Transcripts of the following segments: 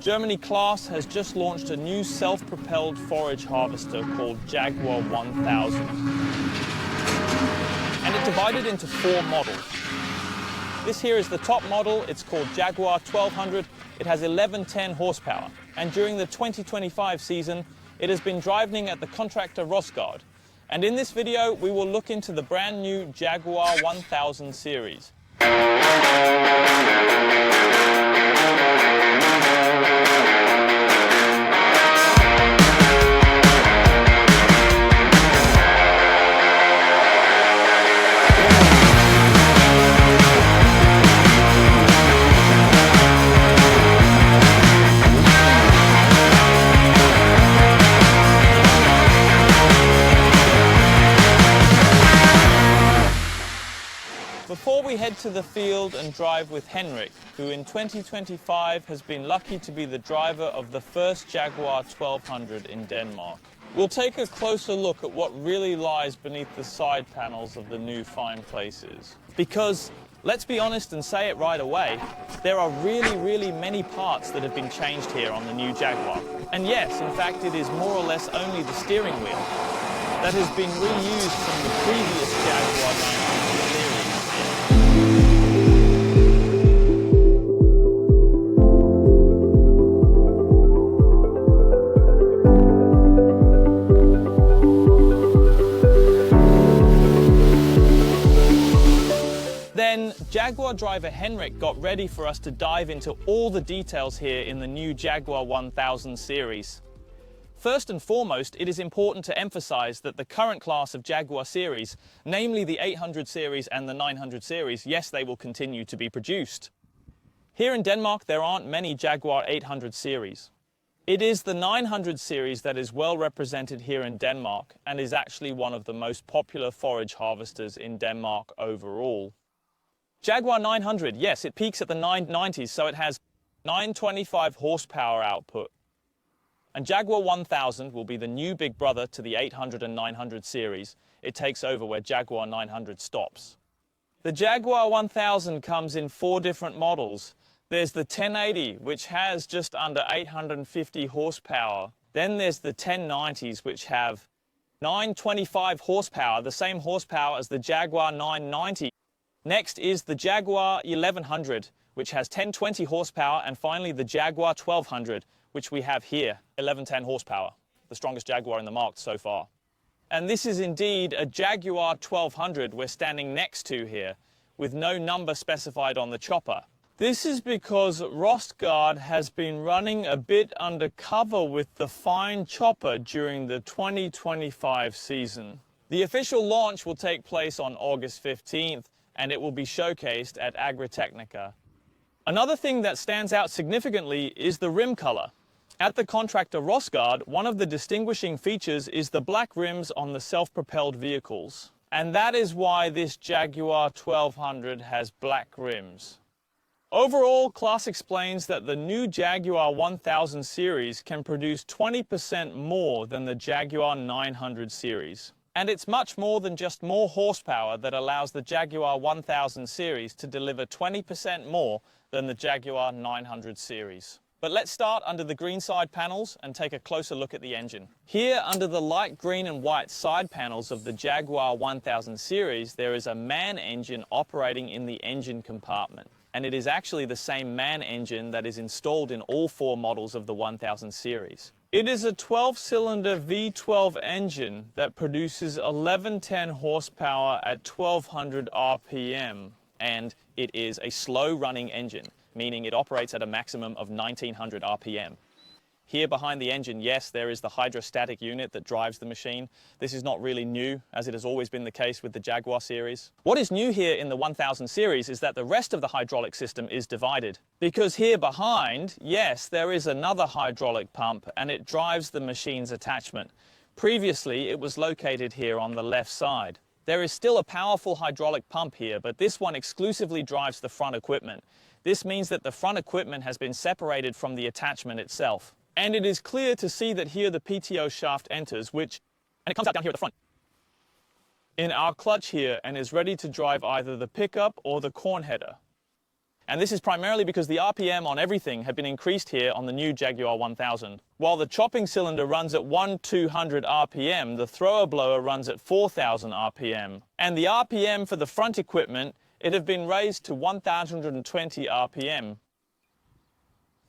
Germany Claas has just launched a new self-propelled forage harvester called Jaguar 1000. And it's divided into 4 models. This here is the top model. It's called Jaguar 1200. It has 1110 horsepower. And during the 2025 season, it has been driving at the Contractor Rosgaard. And in this video, we will look into the brand new Jaguar 1000 series. Before we head to the field and drive with Henrik, who in 2025 has been lucky to be the driver of the first Jaguar 1200 in Denmark, we'll take a closer look at what really lies beneath the side panels of the new Fine Places. Because, let's be honest and say it right away, there are really many parts that have been changed here on the new Jaguar. And yes, in fact, it is more or less only the steering wheel that has been reused from the previous Jaguar 900 series. Then Jaguar driver Henrik got ready for us to dive into all the details here in the new Jaguar 1000 series. First and foremost, it is important to emphasize that the current class of Jaguar series, namely the 800 series and the 900 series, yes, they will continue to be produced. Here in Denmark, there aren't many Jaguar 800 series. It is the 900 series that is well represented here in Denmark and is actually one of the most popular forage harvesters in Denmark overall. Jaguar 900, yes, it peaks at the 990s, so it has 925 horsepower output. And Jaguar 1000 will be the new big brother to the 800 and 900 series. It takes over where Jaguar 900 stops. The Jaguar 1000 comes in 4 different models. There's the 1080, which has just under 850 horsepower. Then there's the 1090s, which have 925 horsepower, the same horsepower as the Jaguar 990. Next is the Jaguar 1100, which has 1020 horsepower, and finally the Jaguar 1200, which we have here, 1110 horsepower, the strongest Jaguar in the market so far. And this is indeed a Jaguar 1200 we're standing next to here, with no number specified on the chopper. This is because Rosgaard has been running a bit undercover with the fine chopper during the 2025 season. The official launch will take place on August 15th, and it will be showcased at Agritechnica. Another thing that stands out significantly is the rim color. At the Contractor Rosgaard, one of the distinguishing features is the black rims on the self-propelled vehicles. And that is why this Jaguar 1200 has black rims. Overall, Claas explains that the new Jaguar 1000 series can produce 20% more than the Jaguar 900 series. And it's much more than just more horsepower that allows the Jaguar 1000 series to deliver 20% more than the Jaguar 900 series. But let's start under the green side panels and take a closer look at the engine. Here, under the light green and white side panels of the Jaguar 1000 series, there is a MAN engine operating in the engine compartment. And it is actually the same MAN engine that is installed in all 4 models of the 1000 series. It is a 12-cylinder V12 engine that produces 1110 horsepower at 1200 RPM, and it is a slow-running engine, meaning it operates at a maximum of 1900 RPM. Here behind the engine, yes, there is the hydrostatic unit that drives the machine. This is not really new, as it has always been the case with the Jaguar series. What is new here in the 1000 series is that the rest of the hydraulic system is divided. Because here behind, yes, there is another hydraulic pump, and it drives the machine's attachment. Previously, it was located here on the left side. There is still a powerful hydraulic pump here, but this one exclusively drives the front equipment. This means that the front equipment has been separated from the attachment itself. And it is clear to see that here the PTO shaft enters, and it comes out down here at the front, in our clutch here, and is ready to drive either the pickup or the corn header. And this is primarily because the RPM on everything had been increased here on the new Jaguar 1000. While the chopping cylinder runs at 1200 RPM, the thrower blower runs at 4000 RPM. And the RPM for the front equipment, it had been raised to 1020 RPM.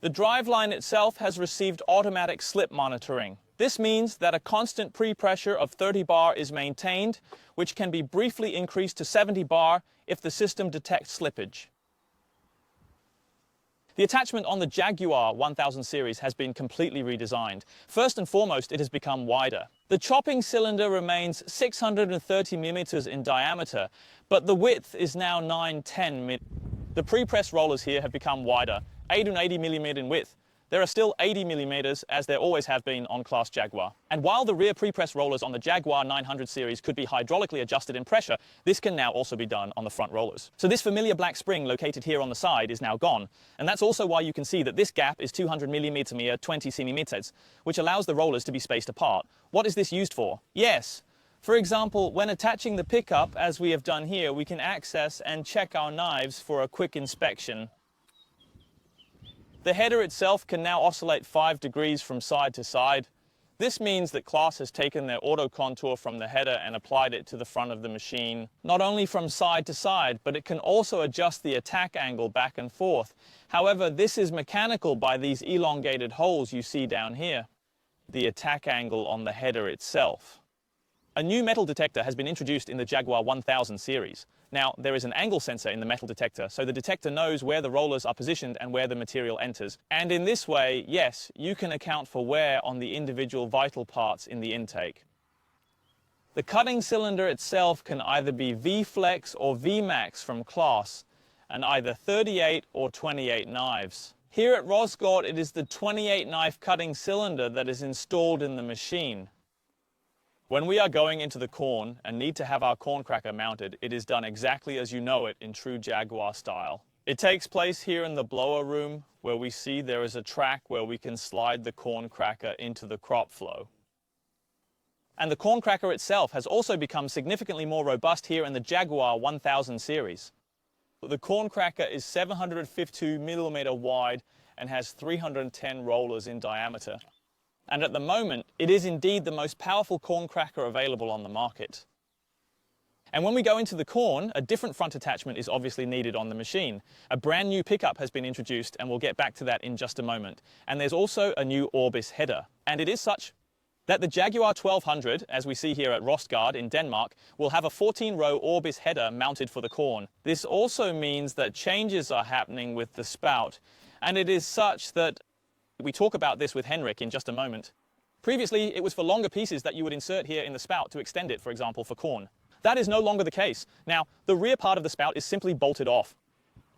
The driveline itself has received automatic slip monitoring. This means that a constant pre-pressure of 30 bar is maintained, which can be briefly increased to 70 bar if the system detects slippage. The attachment on the Jaguar 1000 series has been completely redesigned. First and foremost, it has become wider. The chopping cylinder remains 630 millimeters in diameter, but the width is now 910 millimeters. The pre-press rollers here have become wider, 880 millimeters in width. There are still 80 millimeters, as there always have been on Claas Jaguar. And while the rear pre-press rollers on the Jaguar 900 series could be hydraulically adjusted in pressure, this can now also be done on the front rollers. So this familiar black spring located here on the side is now gone. And that's also why you can see that this gap is 200 millimeters mere 20 centimeters, which allows the rollers to be spaced apart. What is this used for? Yes. For example, when attaching the pickup, as we have done here, we can access and check our knives for a quick inspection. The header itself can now oscillate 5 degrees from side to side. This means that Claas has taken their auto contour from the header and applied it to the front of the machine, not only from side to side, but it can also adjust the attack angle back and forth. However, this is mechanical by these elongated holes you see down here, the attack angle on the header itself. A new metal detector has been introduced in the Jaguar 1000 series. Now, there is an angle sensor in the metal detector, so the detector knows where the rollers are positioned and where the material enters. And in this way, yes, you can account for wear on the individual vital parts in the intake. The cutting cylinder itself can either be V-Flex or V-Max from Claas, and either 38 or 28 knives. Here at Rosgård, it is the 28 knife cutting cylinder that is installed in the machine. When we are going into the corn and need to have our corn cracker mounted, it is done exactly as you know it in true Jaguar style. It takes place here in the blower room, where we see there is a track where we can slide the corn cracker into the crop flow. And the corn cracker itself has also become significantly more robust here in the Jaguar 1000 series. The corn cracker is 752 millimeter wide and has 310 rollers in diameter. And at the moment, it is indeed the most powerful corn cracker available on the market. And when we go into the corn, a different front attachment is obviously needed on the machine. A brand new pickup has been introduced, and we'll get back to that in just a moment. And there's also a new Orbis header. And it is such that the Jaguar 1200, as we see here at Rosgård in Denmark, will have a 14-row Orbis header mounted for the corn. This also means that changes are happening with the spout, and it is such that we talk about this with Henrik in just a moment. Previously, it was for longer pieces that you would insert here in the spout to extend it, for example, for corn. That is no longer the case. Now, the rear part of the spout is simply bolted off,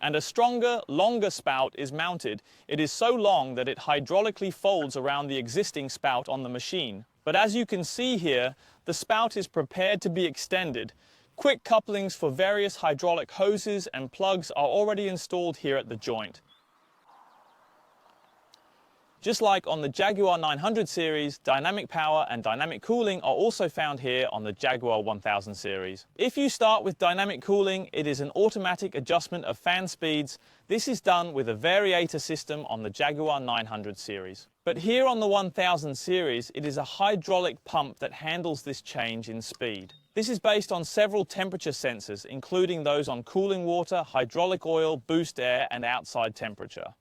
and a stronger, longer spout is mounted. It is so long that it hydraulically folds around the existing spout on the machine. But as you can see here, the spout is prepared to be extended. Quick couplings for various hydraulic hoses and plugs are already installed here at the joint. Just like on the Jaguar 900 series, dynamic power and dynamic cooling are also found here on the Jaguar 1000 series. If you start with dynamic cooling, it is an automatic adjustment of fan speeds. This is done with a variator system on the Jaguar 900 series. But here on the 1000 series, it is a hydraulic pump that handles this change in speed. This is based on several temperature sensors, including those on cooling water, hydraulic oil, boost air, and outside temperature.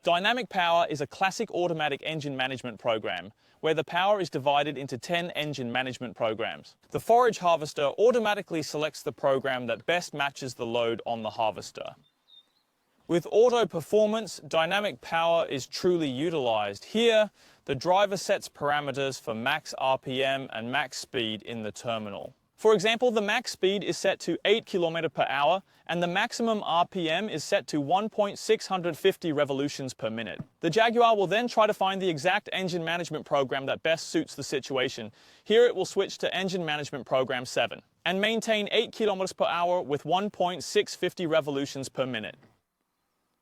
Dynamic power is a classic automatic engine management program, where the power is divided into 10 engine management programs. The forage harvester automatically selects the program that best matches the load on the harvester. With auto performance, dynamic power is truly utilized. Here, the driver sets parameters for max RPM and max speed in the terminal. For example, the max speed is set to 8 km per hour and the maximum RPM is set to 1.650 revolutions per minute. The Jaguar will then try to find the exact engine management program that best suits the situation. Here it will switch to engine management program 7 and maintain 8 km per hour with 1.650 revolutions per minute.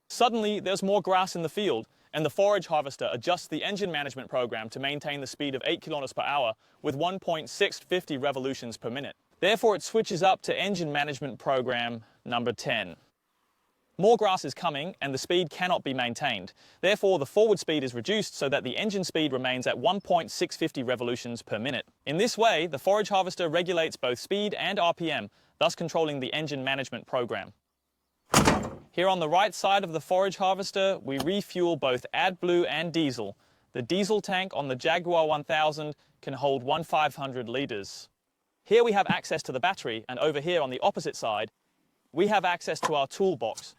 Suddenly, there's more grass in the field, and the forage harvester adjusts the engine management program to maintain the speed of 8 km per hour with 1.650 revolutions per minute. Therefore, it switches up to engine management program number 10. More grass is coming and the speed cannot be maintained. Therefore, the forward speed is reduced so that the engine speed remains at 1.650 revolutions per minute. In this way, the forage harvester regulates both speed and RPM, thus controlling the engine management program. Here on the right side of the forage harvester, we refuel both AdBlue and diesel. The diesel tank on the Jaguar 1000 can hold 1,500 litres. Here we have access to the battery, and over here on the opposite side, we have access to our toolbox,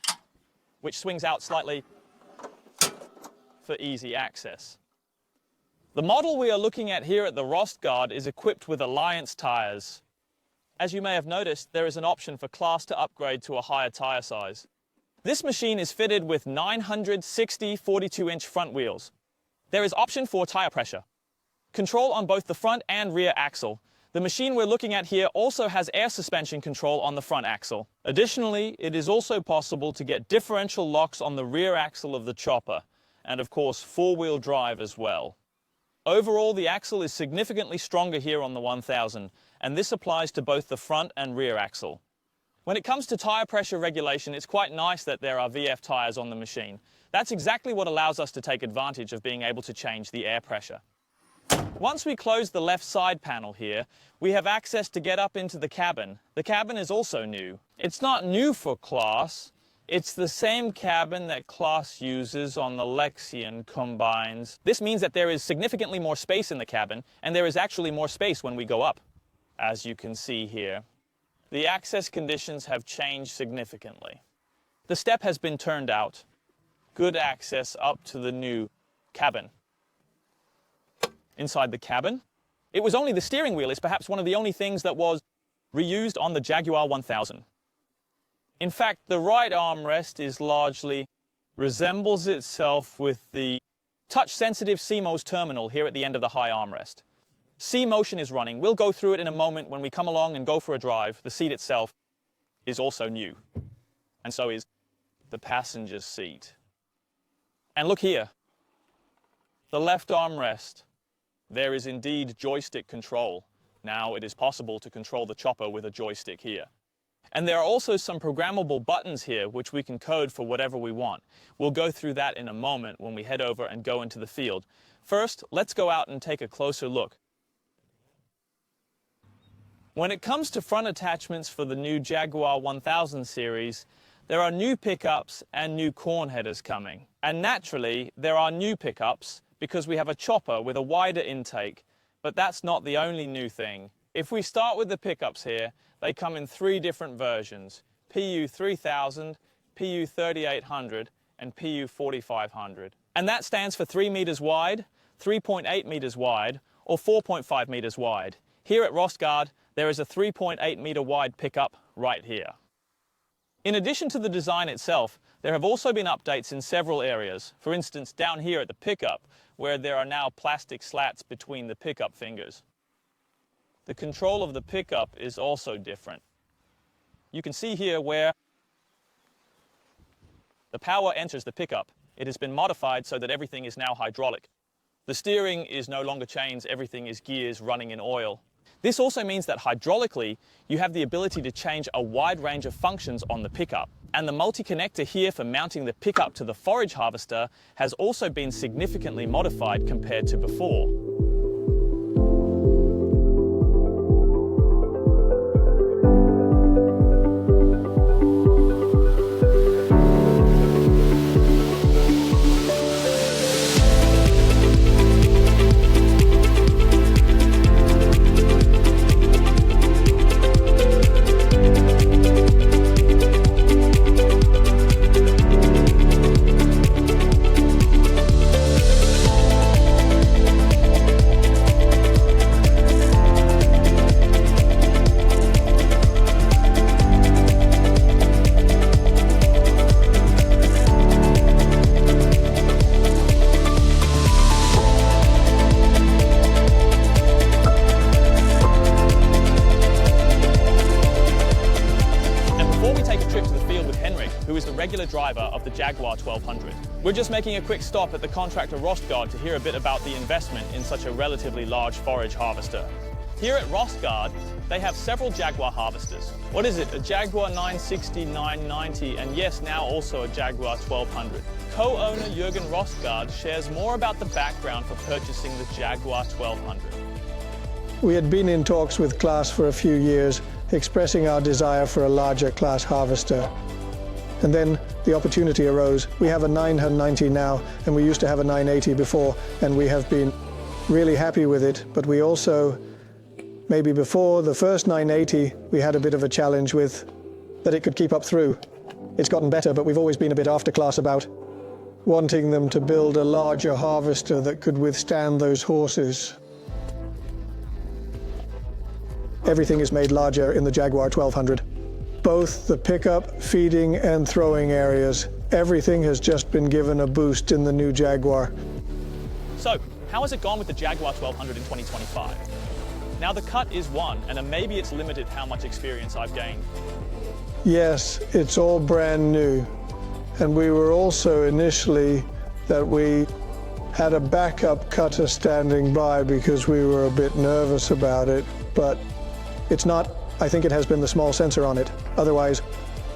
which swings out slightly for easy access. The model we are looking at here at the Rostgaard is equipped with Alliance tyres. As you may have noticed, there is an option for Claas to upgrade to a higher tyre size. This machine is fitted with 960 42-inch front wheels. There is option for tyre pressure, control on both the front and rear axle. The machine we're looking at here also has air suspension control on the front axle. Additionally, it is also possible to get differential locks on the rear axle of the chopper, and of course four-wheel drive as well. Overall, the axle is significantly stronger here on the 1000, and this applies to both the front and rear axle. When it comes to tyre pressure regulation, it's quite nice that there are VF tyres on the machine. That's exactly what allows us to take advantage of being able to change the air pressure. Once we close the left side panel here, we have access to get up into the cabin. The cabin is also new. It's not new for Claas. It's the same cabin that Claas uses on the Lexion combines. This means that there is significantly more space in the cabin, and there is actually more space when we go up, as you can see here. The access conditions have changed significantly. The step has been turned out. Good access up to the new cabin. Inside the cabin, it was only the steering wheel is perhaps one of the only things that was reused on the Jaguar 1000. In fact, the right armrest resembles itself with the touch-sensitive CMOS terminal here at the end of the high armrest. C-Motion is running. We'll go through it in a moment when we come along and go for a drive. The seat itself is also new, and so is the passenger seat. And look here, the left armrest. There is indeed joystick control. Now it is possible to control the chopper with a joystick here. And there are also some programmable buttons here which we can code for whatever we want. We'll go through that in a moment when we head over and go into the field. First, let's go out and take a closer look. When it comes to front attachments for the new Jaguar 1000 series, there are new pickups and new corn headers coming. And naturally, there are new pickups because we have a chopper with a wider intake, but that's not the only new thing. If we start with the pickups here, they come in three different versions: PU 3000, PU 3800, and PU 4500. And that stands for 3 meters wide, 3.8 meters wide, or 4.5 meters wide. Here at Rostgaard, there is a 3.8 meter wide pickup right here. In addition to the design itself, there have also been updates in several areas. For instance, down here at the pickup, where there are now plastic slats between the pickup fingers. The control of the pickup is also different. You can see here where the power enters the pickup. It has been modified so that everything is now hydraulic. The steering is no longer chains, everything is gears running in oil. This also means that hydraulically, you have the ability to change a wide range of functions on the pickup. And the multi-connector here for mounting the pickup to the forage harvester has also been significantly modified compared to before. Regular driver of the Jaguar 1200. We're just making a quick stop at the Contractor Rostgaard to hear a bit about the investment in such a relatively large forage harvester. Here at Rosgard, they have several Jaguar harvesters. What is it? A Jaguar 960, 990, and yes, now also a Jaguar 1200. Co-owner Jürgen Rosgard shares more about the background for purchasing the Jaguar 1200. We had been in talks with Claas for a few years, expressing our desire for a larger Claas harvester. And then the opportunity arose. We have a 990 now, and we used to have a 980 before, and we have been really happy with it. But we also, maybe before the first 980, we had a bit of a challenge with that it could keep up through. It's gotten better, but we've always been a bit after Claas about wanting them to build a larger harvester that could withstand those horses. Everything is made larger in the Jaguar 1200. Both the pickup, feeding, and throwing areas. Everything has just been given a boost in the new Jaguar. So, how has it gone with the Jaguar 1200 in 2025? Now the cut is one, and maybe it's limited how much experience I've gained. Yes, it's all brand new. And we were also initially that we had a backup cutter standing by because we were a bit nervous about it, but it's not. I think it has been the small sensor on it. Otherwise,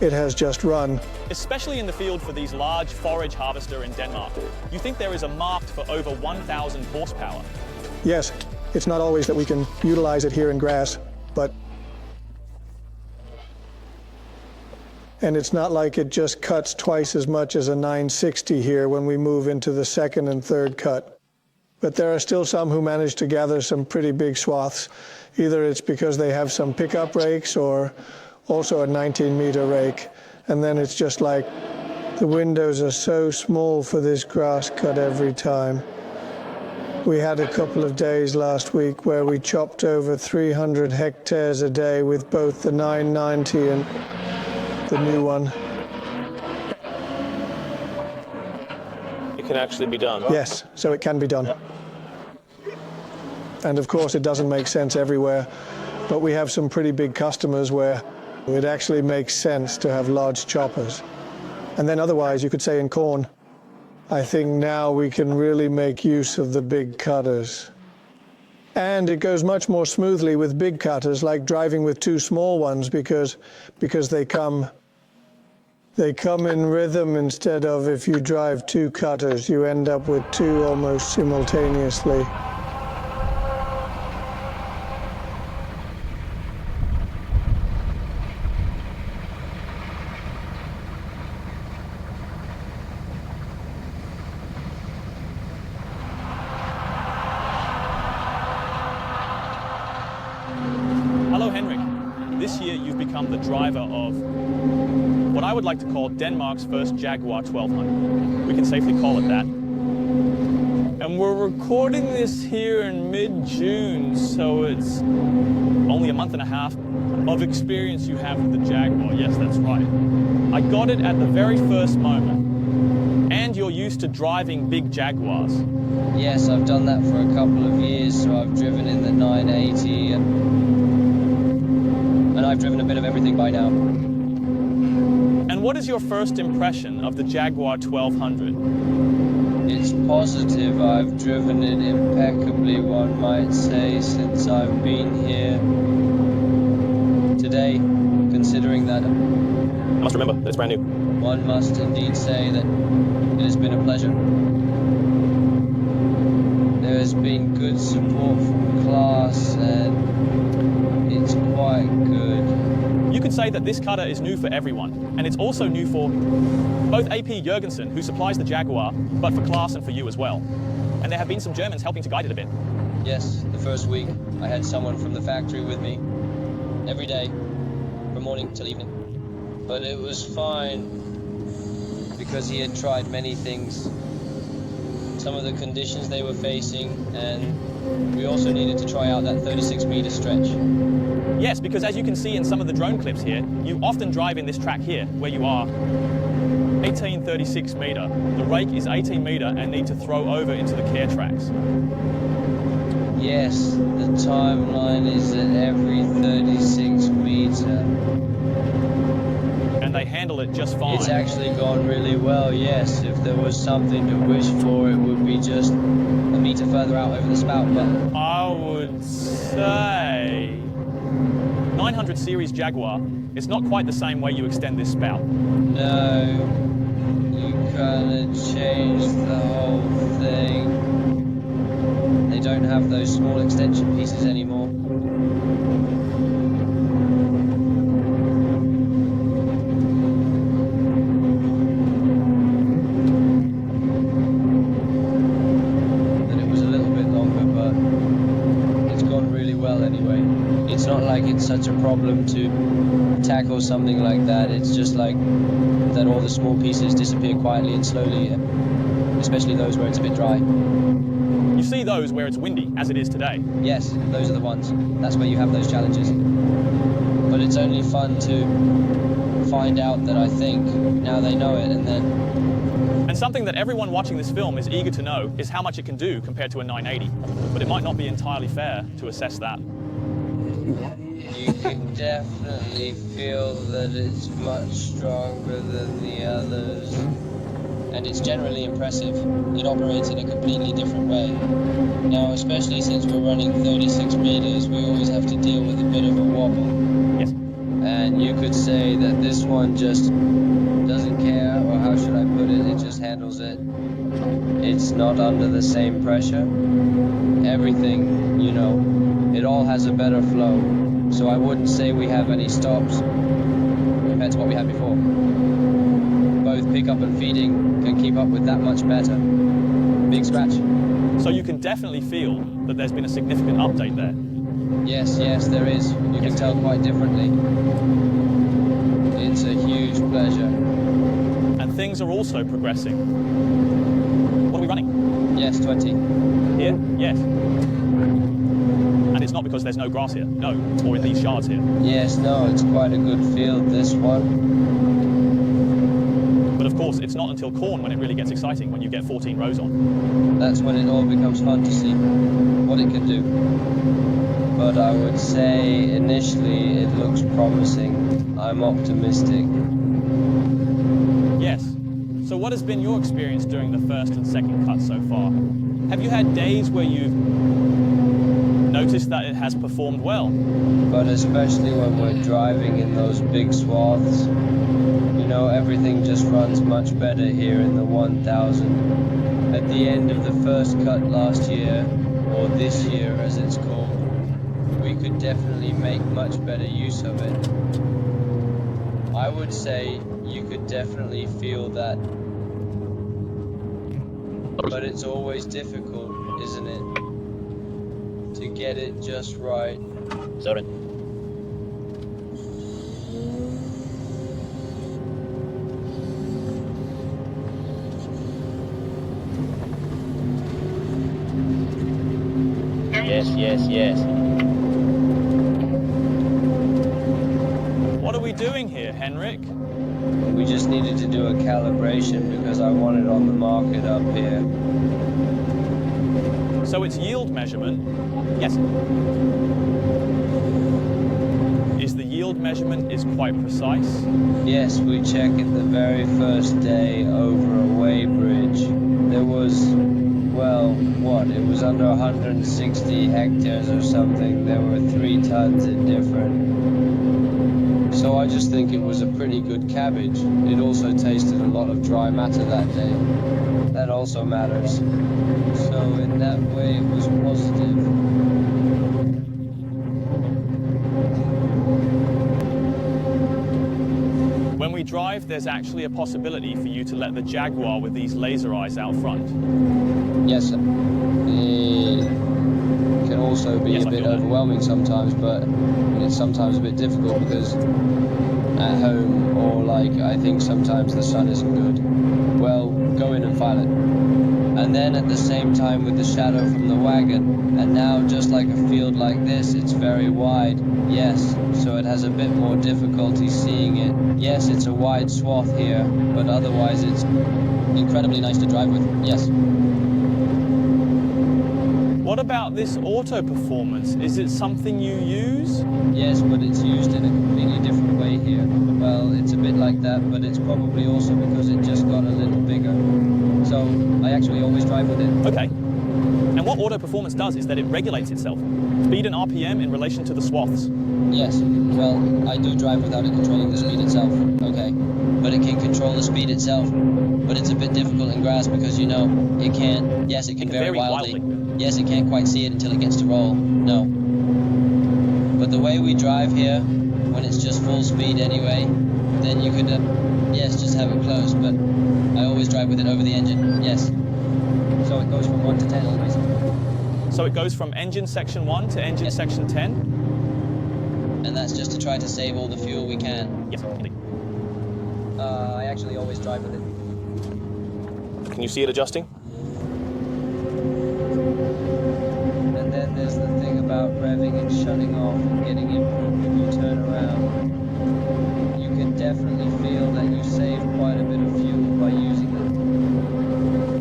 it has just run. Especially in the field for these large forage harvester in Denmark, you think there is a market for over 1,000 horsepower? Yes, it's not always that we can utilize it here in grass, but and it's not like it just cuts twice as much as a 960 here when we move into the second and third cut. But there are still some who manage to gather some pretty big swaths. Either it's because they have some pickup rakes or also a 19-meter rake. And then it's just like the windows are so small for this grass cut every time. We had a couple of days last week where we chopped over 300 hectares a day with both the 990 and the new one. It can actually be done. Yes, so it can be done. And of course it doesn't make sense everywhere, but we have some pretty big customers where it actually makes sense to have large choppers. And then otherwise, you could say in corn, I think now we can really make use of the big cutters. And it goes much more smoothly with big cutters, like driving with two small ones, because they come in rhythm instead of if you drive two cutters, you end up with two almost simultaneously. Hello, Henrik. This year you've become the driver of what I would like to call Denmark's first Jaguar 1200. We can safely call it that. And we're recording this here in mid-June, so it's only a month and a half of experience you have with the Jaguar. Yes, that's right. I got it at the very first moment. And you're used to driving big Jaguars. Yes, I've done that for a couple of years, so I've driven in the 980 and I've driven a bit of everything by now. And what is your first impression of the Jaguar 1200? It's positive. I've driven it impeccably, one might say, since I've been here. Today, considering that... I must remember that it's brand new. One must indeed say that it has been a pleasure. There has been good support from Claas, and it's quite good. You could say that this cutter is new for everyone, and it's also new for both AP Jurgensen, who supplies the Jaguar, but for Claas and for you as well. And there have been some Germans helping to guide it a bit. Yes, the first week I had someone from the factory with me every day, from morning till evening. But it was fine because he had tried many things, some of the conditions they were facing, and we also needed to try out that 36-meter stretch. Yes, because as you can see in some of the drone clips here, you often drive in this track here, where you are 1836 meter. The rake is 18 meter and need to throw over into the care tracks. Yes, the timeline is at every 36 meter. And they handle it just fine. It's actually gone really well, yes. If there was something to wish for, it would be just a meter further out over the spout, but I would say 900 series Jaguar, it's not quite the same way you extend this spout. No, you kinda changed the whole thing. They don't have those small extension pieces anymore. Then it was a little bit longer, but it's gone really well anyway. It's not like it's such a problem to tackle something like that. It's just like that all the small pieces disappear quietly and slowly, especially those where it's a bit dry. You see those where it's windy, as it is today. Yes, those are the ones. That's where you have those challenges. But it's only fun to find out that I think now they know it, and then... And something that everyone watching this film is eager to know is how much it can do compared to a 980. But it might not be entirely fair to assess that. You can definitely feel that it's much stronger than the others. And it's generally impressive. It operates in a completely different way. Now, especially since we're running 36 meters, we always have to deal with a bit of a wobble. Yes. And you could say that this one just doesn't care, or how should I put it, it just handles it. It's not under the same pressure. Everything, you know, it all has a better flow. So I wouldn't say we have any stops compared to what we had before. Both pickup and feeding can keep up with that much better. Big scratch. So you can definitely feel that there's been a significant update there. Yes, there is. You can tell quite differently. It's a huge pleasure. And things are also progressing. What are we running? Yes, 20. Here? Yes. And it's not because there's no grass here, no, or in these shards here. Yes, no, it's quite a good field, this one. But of course, it's not until corn when it really gets exciting, when you get 14 rows on. That's when it all becomes fun to see what it can do. But I would say initially it looks promising. I'm optimistic. Yes. So what has been your experience during the first and second cut so far? Have you had days where you've noticed that it has performed well? But especially when we're driving in those big swaths, you know, everything just runs much better here in the 1000. At the end of the first cut last year, or this year as it's called, we could definitely make much better use of it. I would say you could definitely feel that. But it's always difficult, isn't it? To get it just right. Sorry. Yes. What are we doing here, Henrik? We just needed to do a calibration because I want it on the market up here. So it's yield measurement? Yes. Is the yield measurement is quite precise? Yes, we check it the very first day over a weighbridge. There was, well, what? It was under 160 hectares or something. There were 3 tons in different. So I just think it was a pretty good cabbage. It also tasted a lot of dry matter that day. That also matters. So in that way it was positive. When we drive, there's actually a possibility for you to let the Jaguar with these laser eyes out front. Yes, sir. It can also be a bit overwhelming sometimes, but it's sometimes a bit difficult because at home, or like I think sometimes the sun isn't good. Well, go in and file it. And then at the same time with the shadow from the wagon, and now just like a field like this, it's very wide. Yes, so it has a bit more difficulty seeing it. Yes, it's a wide swath here, but otherwise it's incredibly nice to drive with. Yes. What about this auto performance? Is it something you use? Yes, but it's used in a completely different way here. Well, it's a bit like that, but it's probably also because it just got a little bigger. So I actually always drive with it. Okay. And And what auto performance does is that it regulates itself, speed and RPM in relation to the swaths. Yes, well, I do drive without it controlling the speed itself, okay? But it can control the speed itself. But it's a bit difficult in grass because, you know, it can't, yes, it can vary wildly. Yes, it can't quite see it until it gets to roll, no. But the way we drive here, when it's just full speed anyway, then you could, yes, just have it close, but I always drive with it over the engine, yes. So it goes from 1 to 10 always. So it goes from engine section 1 to engine section 10? And that's just to try to save all the fuel we can. Yes, indeed. I actually always drive with it. Can you see it adjusting? And then there's the thing about revving and shutting off and getting input when you turn around. You can definitely feel that you save quite a bit of fuel by using it.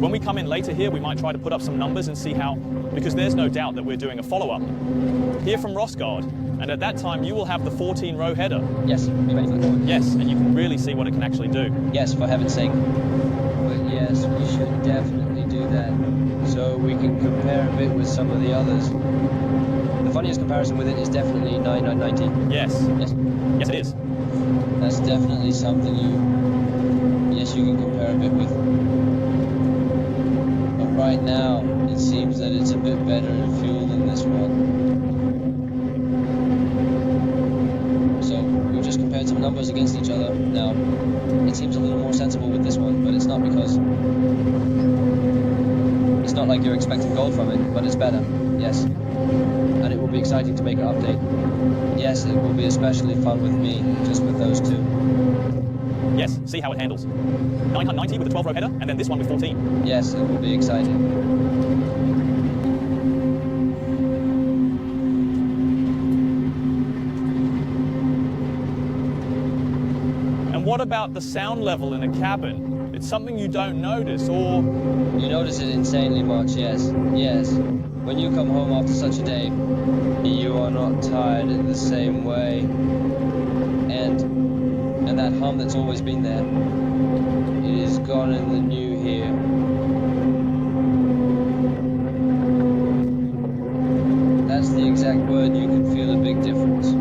When we come in later here, we might try to put up some numbers and see how, because there's no doubt that we're doing a follow-up. Here from Rosgaard, and at that time you will have the 14-row header. Yes, be ready for the forward. Yes, and you can really see what it can actually do. Yes, for heaven's sake. But yes, we should definitely do that, so we can compare a bit with some of the others. The funniest comparison with it is definitely 9990. Yes. Yes. Yes, it is. That's definitely something you can compare a bit with. But right now, it seems that it's a bit better in fuel than this one. So we've just compared some numbers against each other. Now, it seems a little more sensible with this one, but it's not because it's not like you're expecting gold from it, but it's better. Yes. And it will be exciting to make an update. Yes, it will be especially fun with me, just with those two. Yes, see how it handles. 990 with a 12-row header, and then this one with 14. Yes, it will be exciting. And what about the sound level in a cabin? It's something you don't notice, or... You notice it insanely much, yes. Yes. When you come home after such a day, you are not tired in the same way. And that hum that's always been there, it is gone in the new here. That's the exact word, you can feel a big difference.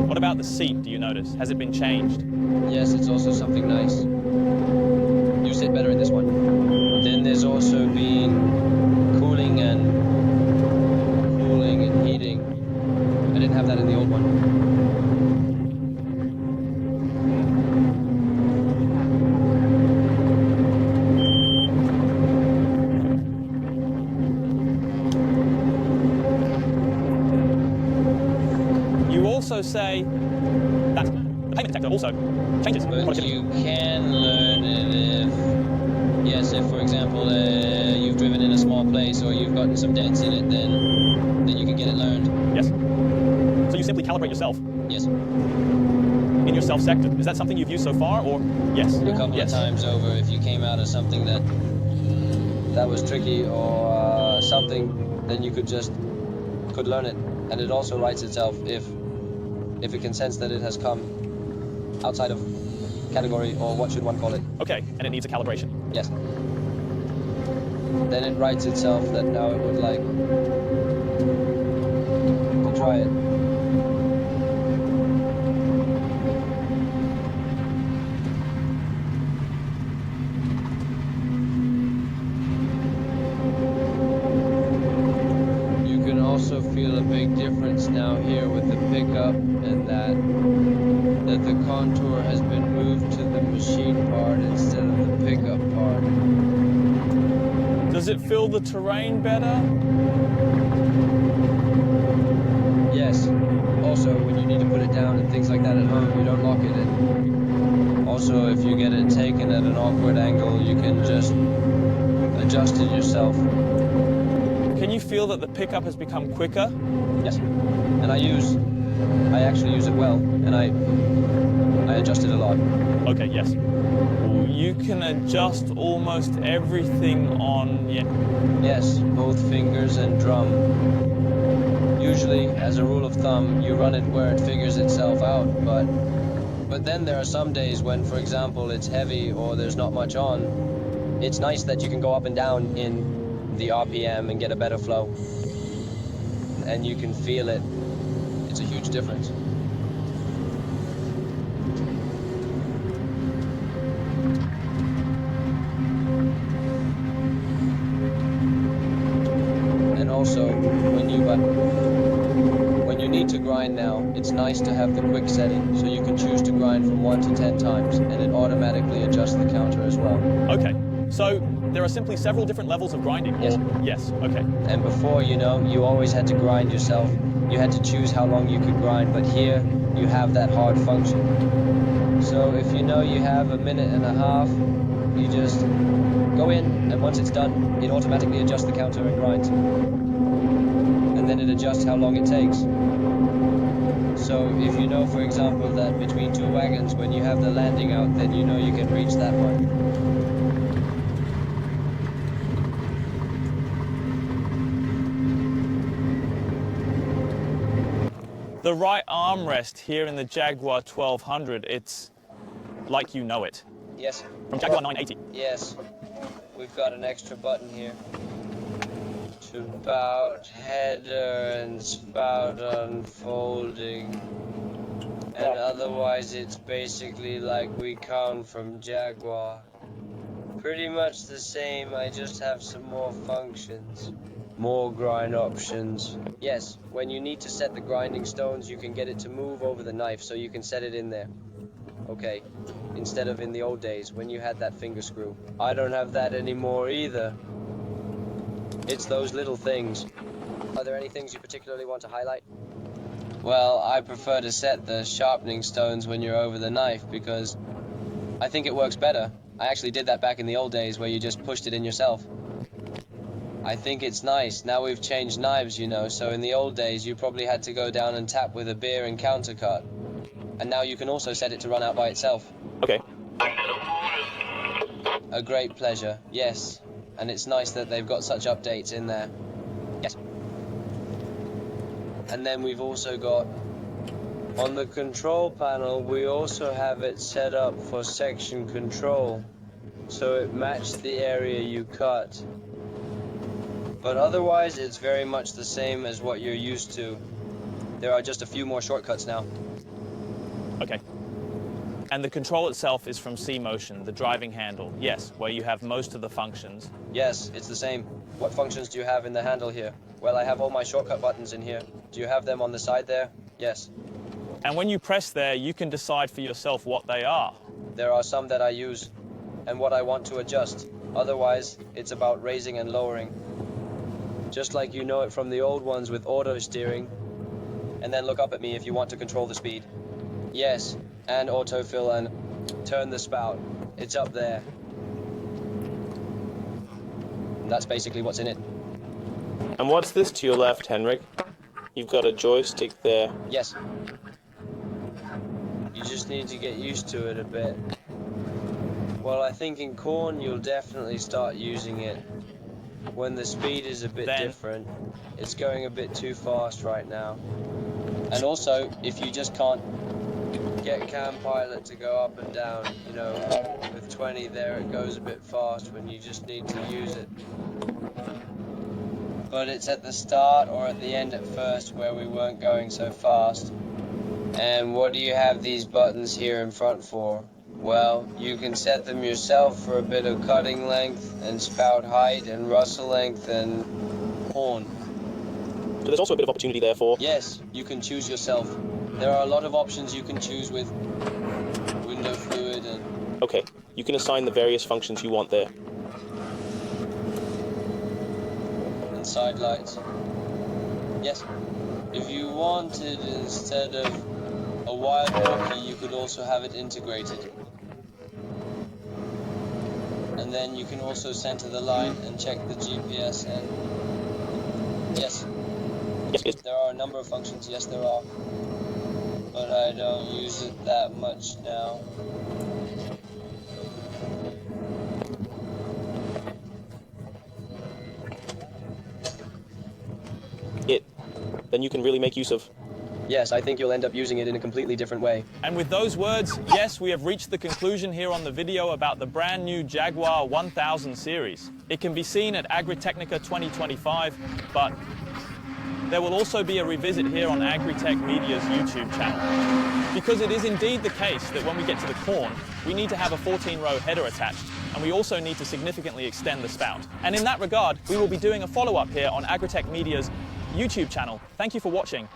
What about the seat, do you notice? Has it been changed? Yes, it's also something nice. You sit better in this one. Then there's also been cooling and heating. I didn't have that in the old one. You also say that the payment detector also changes But productivity. you can learn it if, for example, you've driven in a small place or you've gotten some dents in it, then you can get it learned. Yes. So you simply calibrate yourself Yes. in your self-sector. Is that something you've used so far, or yes? A couple Yes. of times over, if you came out of something that was tricky or something, then you could learn it, and it also writes itself if it can sense that it has come outside of category, or what should one call it? Okay, and it needs a calibration. Yes. Then it writes itself that now it would like to try it. You can also feel a big difference now here with the pickup, and that the contour has been moved to the machine part instead of the pickup part. Does it feel the terrain better? Yes. Also, when you need to put it down and things like that at home, you don't lock it in. Also, if you get it taken at an awkward angle, you can just adjust it yourself. Can you feel that the pickup has become quicker? Yes. And I actually use it well, and I adjust it a lot. Okay, yes. You can adjust almost everything on... Yeah. Yes, both fingers and drum. Usually, as a rule of thumb, you run it where it figures itself out, but then there are some days when, for example, it's heavy or there's not much on. It's nice that you can go up and down in the RPM and get a better flow. And you can feel it. It's a huge difference. And also, when you need to grind now, it's nice to have the quick setting, so you can choose to grind from 1 to 10 times, and it automatically adjusts the counter as well. Okay, so there are simply several different levels of grinding? Yes. Yes, okay. And before, you know, you always had to grind yourself. You had to choose how long you could grind, but here, you have that hard function. So if you know you have a minute and a half, you just go in, and once it's done, it automatically adjusts the counter and grinds. And then it adjusts how long it takes. So if you know, for example, that between 2 wagons, when you have the landing out, then you know you can reach that one. The right armrest here in the Jaguar 1200, it's like you know it. Yes. From Jaguar 980. Yes. We've got an extra button here. Spout header and spout unfolding. And otherwise it's basically like we come from Jaguar. Pretty much the same, I just have some more functions. More grind options. Yes, when you need to set the grinding stones, you can get it to move over the knife, so you can set it in there. Okay, instead of in the old days when you had that finger screw. I don't have that anymore either. It's those little things. Are there any things you particularly want to highlight? Well, I prefer to set the sharpening stones when you're over the knife because I think it works better. I actually did that back in the old days where you just pushed it in yourself. I think it's nice. Now we've changed knives, you know, so in the old days you probably had to go down and tap with a beer and countercut. And now you can also set it to run out by itself. Okay. A great pleasure, yes. And it's nice that they've got such updates in there. Yes. And then we've also got, on the control panel, we also have it set up for section control. So it matched the area you cut. But otherwise, it's very much the same as what you're used to. There are just a few more shortcuts now. Okay. And the control itself is from C-Motion, the driving handle. Yes, where you have most of the functions. Yes, it's the same. What functions do you have in the handle here? Well, I have all my shortcut buttons in here. Do you have them on the side there? Yes. And when you press there, you can decide for yourself what they are. There are some that I use and what I want to adjust. Otherwise, it's about raising and lowering. Just like you know it from the old ones with auto steering. And then look up at me if you want to control the speed. Yes, and autofill and turn the spout. It's up there. And that's basically what's in it. And what's this to your left, Henrik? You've got a joystick there. Yes. You just need to get used to it a bit. Well, I think in corn you'll definitely start using it. When the speed is a bit different. It's going a bit too fast right now. And also, if you just can't get Cam Pilot to go up and down, you know, with 20 there it goes a bit fast when you just need to use it. But it's at the start or at the end at first where we weren't going so fast. And what do you have these buttons here in front for? Well, you can set them yourself for a bit of cutting length and spout height and rustle length and horn. So there's also a bit of opportunity there for... Yes, you can choose yourself. There are a lot of options you can choose with window fluid and... Okay, you can assign the various functions you want there. And side lights. Yes. If you wanted, instead of a wired hotkey, you could also have it integrated. And then you can also center the line and check the GPS and... Yes. Yes. There are a number of functions, yes there are. But I don't use it that much now. Then you can really make use of yes, I think you'll end up using it in a completely different way. And with those words, yes, we have reached the conclusion here on the video about the brand new Jaguar 1000 series. It can be seen at Agritechnica 2025, but there will also be a revisit here on Agritech Media's YouTube channel. Because it is indeed the case that when we get to the corn, we need to have a 14-row header attached, and we also need to significantly extend the spout. And in that regard, we will be doing a follow-up here on Agritech Media's YouTube channel. Thank you for watching.